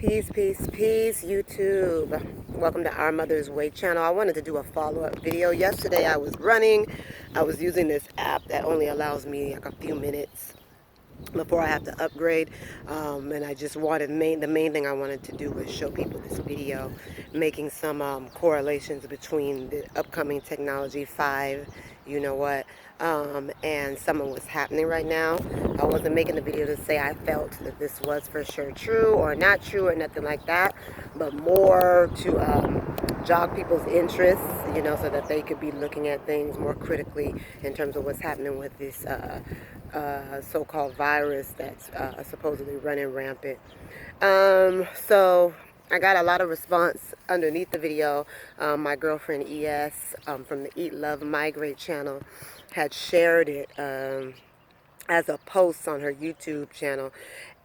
Peace, peace, peace, YouTube. Welcome to Our Mother's Way channel. I wanted to do a follow-up video. Yesterday I was running. I was using this app that only allows me like a few minutes before I have to upgrade, and I just wanted the main thing I wanted to do was show people this video, making some correlations between the upcoming technology 5, you know what, and some of what's happening right now. I wasn't making the video to say I felt that this was for sure true or not true or nothing like that, but more to jog people's interests, you know, so that they could be looking at things more critically in terms of what's happening with this so-called virus that's supposedly running rampant. So I got a lot of response underneath the video. My girlfriend ES from the Eat, Love, Migrate channel had shared it as a post on her YouTube channel,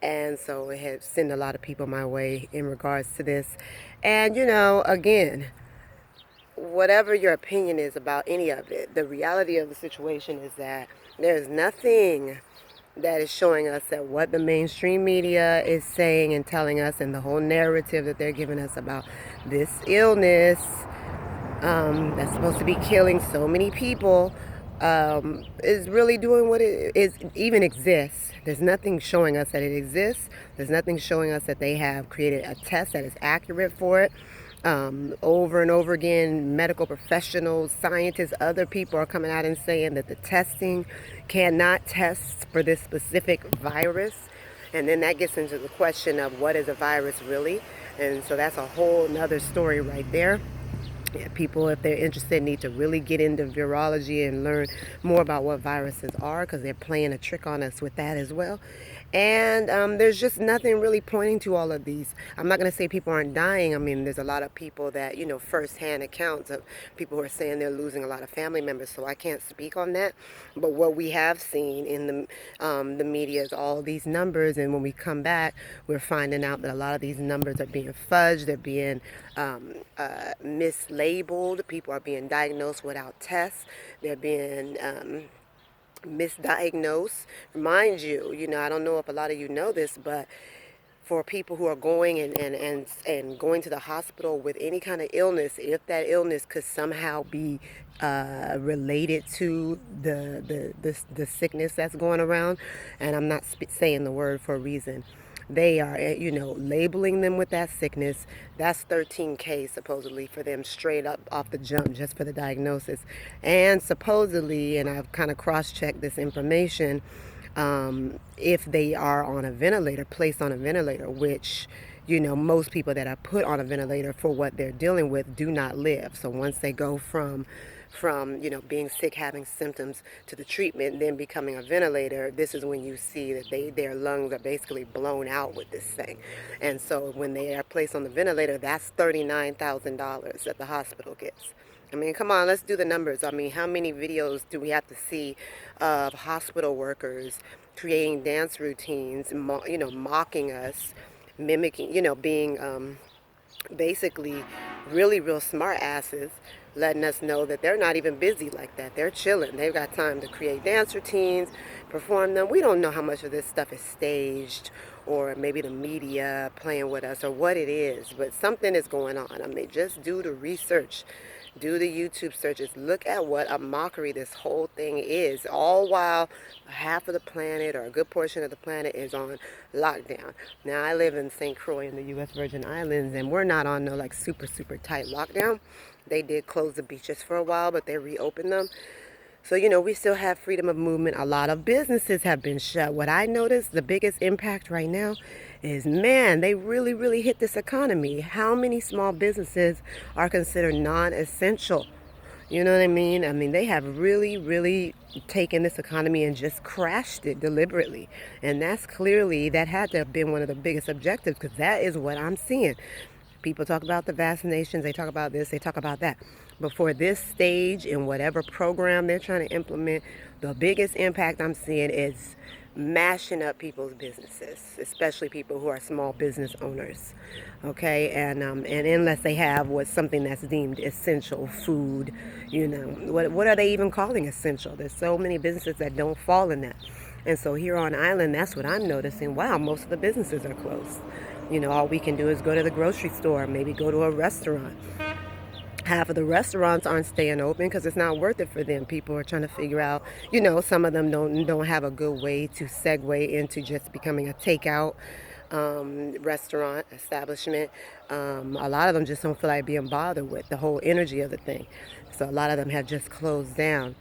and so it had sent a lot of people my way in regards to this. And you know, again, whatever your opinion is about any of it, the reality of the situation is that there's nothing that is showing us that what the mainstream media is saying and telling us, and the whole narrative that they're giving us about this illness that's supposed to be killing so many people is really doing what it is, even exists. There's nothing showing us that it exists. There's nothing showing us that they have created a test that is accurate for it. Over and over again, medical professionals, scientists, other people are coming out and saying that the testing cannot test for this specific virus. And then that gets into the question of what is a virus really? And so that's a whole nother story right there. Yeah, people, if they're interested, need to really get into virology and learn more about what viruses are, because they're playing a trick on us with that as well. And there's just nothing really pointing to all of these. I'm not going to say people aren't dying. I mean, there's a lot of people that, you know, first-hand accounts of people who are saying they're losing a lot of family members, so I can't speak on that. But what we have seen in the media is all these numbers, and when we come back, we're finding out that a lot of these numbers are being fudged, they're being mislabeled, people are being diagnosed without tests, they're being misdiagnosed. Mind you, you know, I don't know if a lot of you know this, but for people who are going and going to the hospital with any kind of illness, if that illness could somehow be related to the sickness that's going around, and I'm not saying the word for a reason, they are, you know, labeling them with that sickness. That's $13K supposedly for them straight up off the jump just for the diagnosis. And supposedly, and I've kind of cross-checked this information, if they are on a ventilator, placed on a ventilator, which, you know, most people that are put on a ventilator for what they're dealing with do not live. So once they go from you know, being sick, having symptoms, to the treatment, then becoming a ventilator, this is when you see that their lungs are basically blown out with this thing. And so when they are placed on the ventilator, that's $39,000 that the hospital gets. I mean, come on, let's do the numbers. I mean, how many videos do we have to see of hospital workers creating dance routines, you know, mocking us, mimicking, you know, being basically really real smart asses, letting us know that they're not even busy like that. They're chilling. They've got time to create dance routines, perform them. We don't know how much of this stuff is staged, or maybe the media playing with us, or what it is, but something is going on. I mean, just do the research. Do the YouTube searches. Look at what a mockery this whole thing is, all while half of the planet, or a good portion of the planet, is on lockdown. Now, I live in St. Croix in the U.S. Virgin Islands, and we're not on no like super tight lockdown. They did close the beaches for a while, but they reopened them. So, you know, we still have freedom of movement. A lot of businesses have been shut. What I noticed, the biggest impact right now is, man, they really hit this economy. How many small businesses are considered non-essential? You know what I mean? I mean, they have really taken this economy and just crashed it deliberately. And that's clearly, that had to have been one of the biggest objectives, because that is what I'm seeing. People talk about the vaccinations, they talk about this, they talk about that. But for this stage, in whatever program they're trying to implement, the biggest impact I'm seeing is mashing up people's businesses, especially people who are small business owners. Okay, and unless they have what's something that's deemed essential, food, you know, what are they even calling essential? There's so many businesses that don't fall in that. And so here on island, that's what I'm noticing. Wow, most of the businesses are closed. You know, all we can do is go to the grocery store, maybe go to a restaurant. Half of the restaurants aren't staying open because it's not worth it for them. People are trying to figure out, you know, some of them don't have a good way to segue into just becoming a takeout restaurant establishment. A lot of them just don't feel like being bothered with the whole energy of the thing. So a lot of them have just closed down.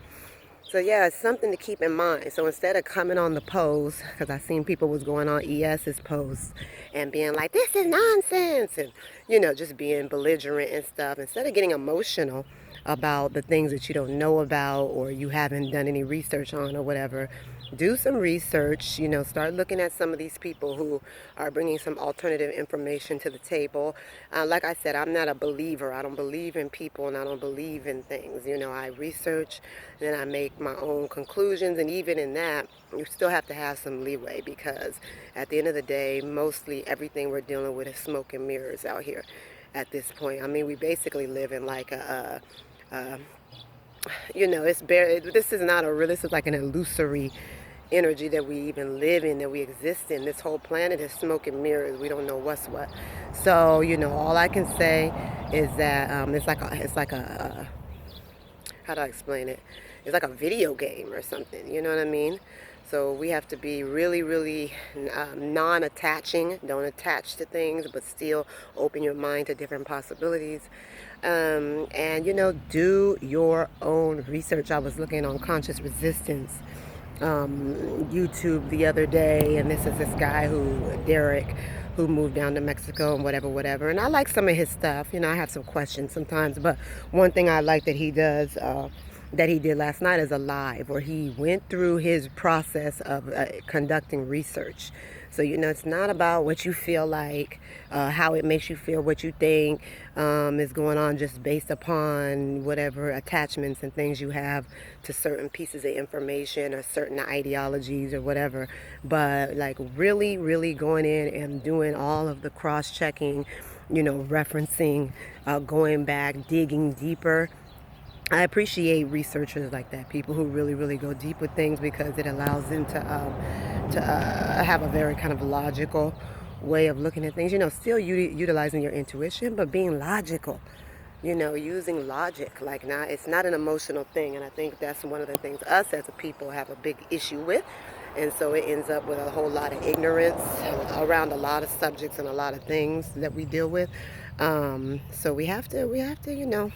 So yeah, it's something to keep in mind. So instead of coming on the post, because I seen people was going on ES's post and being like, this is nonsense, and you know, just being belligerent and stuff, instead of getting emotional about the things that you don't know about or you haven't done any research on or whatever, do some research, you know, start looking at some of these people who are bringing some alternative information to the table. Like I said, I'm not a believer. I don't believe in people and I don't believe in things. You know, I research, then I make my own conclusions, and even in that, you still have to have some leeway because at the end of the day, mostly everything we're dealing with is smoke and mirrors out here at this point. I mean, we basically live in like you know, this is not a real, this is like an illusory energy that we even live in, that we exist in. This whole planet is smoke and mirrors. We don't know what's what. So, you know, all I can say is that it's like a how do I explain it? It's like a video game or something. You know what I mean? So we have to be really, really non-attaching. Don't attach to things, but still open your mind to different possibilities. And, you know, do your own research. I was looking on conscious resistance YouTube the other day, and this is this guy Derek, who moved down to Mexico and whatever. And I like some of his stuff. You know, I have some questions sometimes, but one thing I like that he does, that he did last night, is a live where he went through his process of conducting research. So, you know, it's not about what you feel like, how it makes you feel, what you think is going on just based upon whatever attachments and things you have to certain pieces of information or certain ideologies or whatever. But like really, really going in and doing all of the cross-checking, you know, referencing, going back, digging deeper. I appreciate researchers like that, people who really, really go deep with things, because it allows them to have a very kind of logical way of looking at things. You know, still utilizing your intuition, but being logical. You know, using logic. Like, not, it's not an emotional thing, and I think that's one of the things us as a people have a big issue with. And so it ends up with a whole lot of ignorance around a lot of subjects and a lot of things that we deal with. So we have to, you know,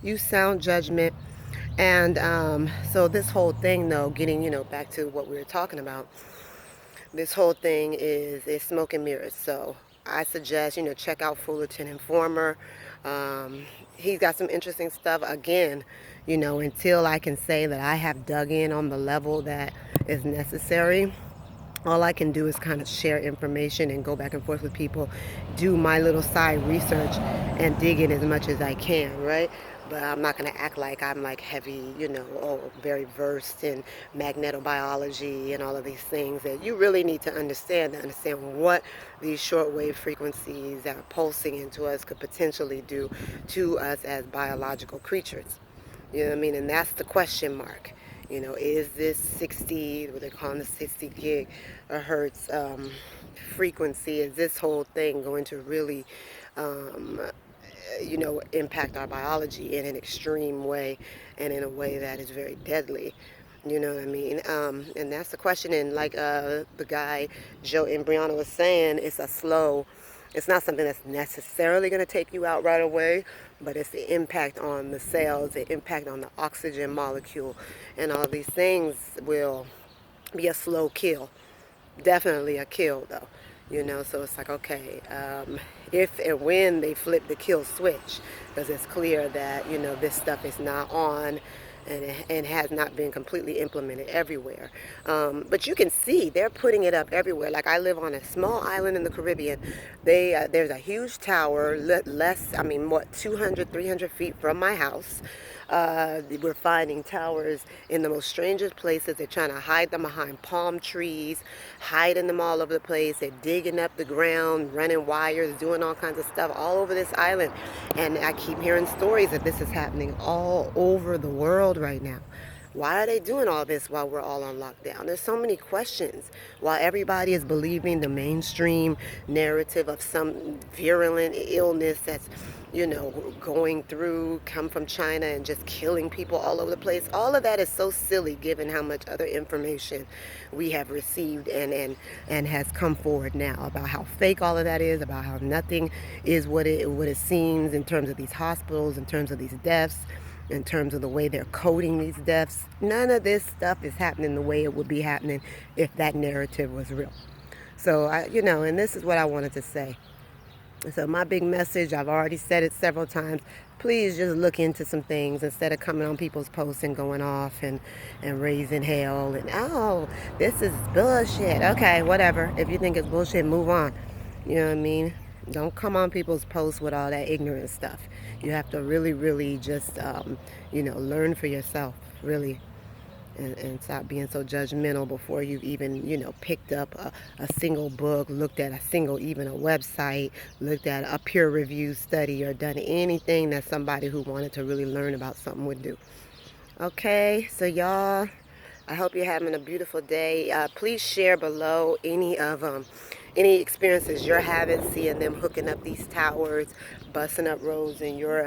use sound judgment. And so this whole thing, though, getting, you know, back to what we were talking about, this whole thing is smoke and mirrors. So I suggest, you know, check out Fullerton Informer. He's got some interesting stuff. Again, you know, until I can say that I have dug in on the level that is necessary, all I can do is kind of share information and go back and forth with people, do my little side research and dig in as much as I can, right? But I'm not going to act like I'm like heavy, you know, very versed in magnetobiology and all of these things that you really need to understand what these shortwave frequencies that are pulsing into us could potentially do to us as biological creatures. You know what I mean? And that's the question mark. You know, is this 60, what they call the 60 gig or hertz frequency, is this whole thing going to really, you know, impact our biology in an extreme way and in a way that is very deadly? You know what I mean? And that's the question. And like the guy, Joe Imbriano, was saying, it's not something that's necessarily going to take you out right away, but it's the impact on the cells, the impact on the oxygen molecule, and all these things will be a slow kill. Definitely a kill, though. You know, so it's like, okay, if and when they flip the kill switch, because it's clear that, you know, this stuff is not on, and has not been completely implemented everywhere. But you can see they're putting it up everywhere. Like, I live on a small island in the Caribbean. There's a huge tower, I mean, what, 200, 300 feet from my house. We're finding towers in the most strangest places. They're trying to hide them behind palm trees, hiding them all over the place. They're digging up the ground, running wires, doing all kinds of stuff all over this island. And I keep hearing stories that this is happening all over the world right now. Why are they doing all this while we're all on lockdown? There's so many questions. While everybody is believing the mainstream narrative of some virulent illness that's, going through, come from China and just killing people all over the place. All of that is so silly given how much other information we have received and has come forward now about how fake all of that is, about how nothing is what it seems in terms of these hospitals, in terms of these deaths, in terms of the way they're coding these deaths. None of this stuff is happening the way it would be happening if that narrative was real. So and this is what I wanted to say. So my big message, I've already said it several times, please just look into some things instead of coming on people's posts and going off and raising hell and, oh, this is bullshit. Okay, whatever. If you think it's bullshit, move on. You know what I mean? Don't come on people's posts with all that ignorant stuff. You have to really, really just, learn for yourself, really. And stop being so judgmental before you've even, picked up a single book, looked at a single, even a website, looked at a peer review study, or done anything that somebody who wanted to really learn about something would do. Okay, so y'all, I hope you're having a beautiful day. Please share below any experiences you're having, seeing them hooking up these towers, busting up roads in your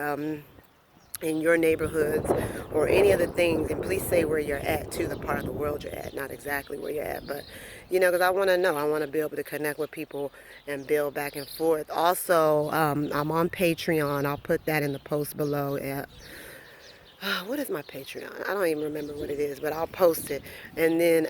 neighborhoods, or any of the things. And please say where you're at too, the part of the world you're at, not exactly where you're at, but because I want to know. I want to be able to connect with people and build back and forth. Also, I'm on Patreon. I'll put that in the post below. What is my Patreon? I don't even remember what it is, but I'll post it. And then,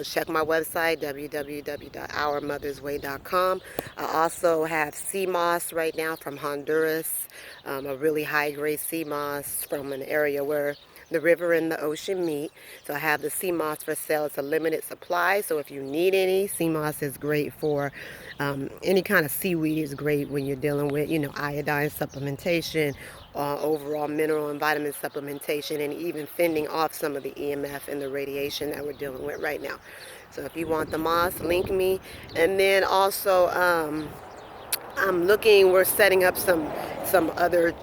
check my website, www.ourmothersway.com. I also have sea moss right now from Honduras, a really high-grade sea moss from an area where the river and the ocean meet. So I have the sea moss for sale. It's a limited supply, so if you need any, sea moss is great for any kind of seaweed. Is great when you're dealing with, iodine supplementation, overall mineral and vitamin supplementation, and even fending off some of the EMF and the radiation that we're dealing with right now. So if you want the moss, link me. And then also, we're setting up some other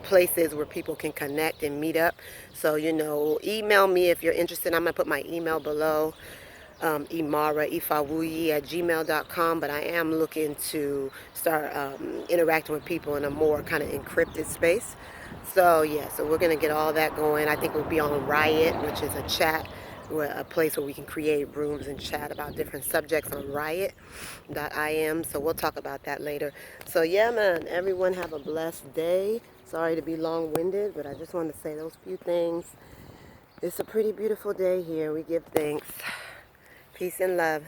places where people can connect and meet up. So, email me if you're interested. I'm going to put my email below, imara@gmail.com. But I am looking to start interacting with people in a more kind of encrypted space. So, yeah, so we're going to get all that going. I think we'll be on Riot, which is a place where we can create rooms and chat about different subjects on riot.im. So we'll talk about that later. So yeah, man, everyone have a blessed day. Sorry to be long-winded, but I just wanted to say those few things. It's a pretty beautiful day here. We give thanks. Peace and love.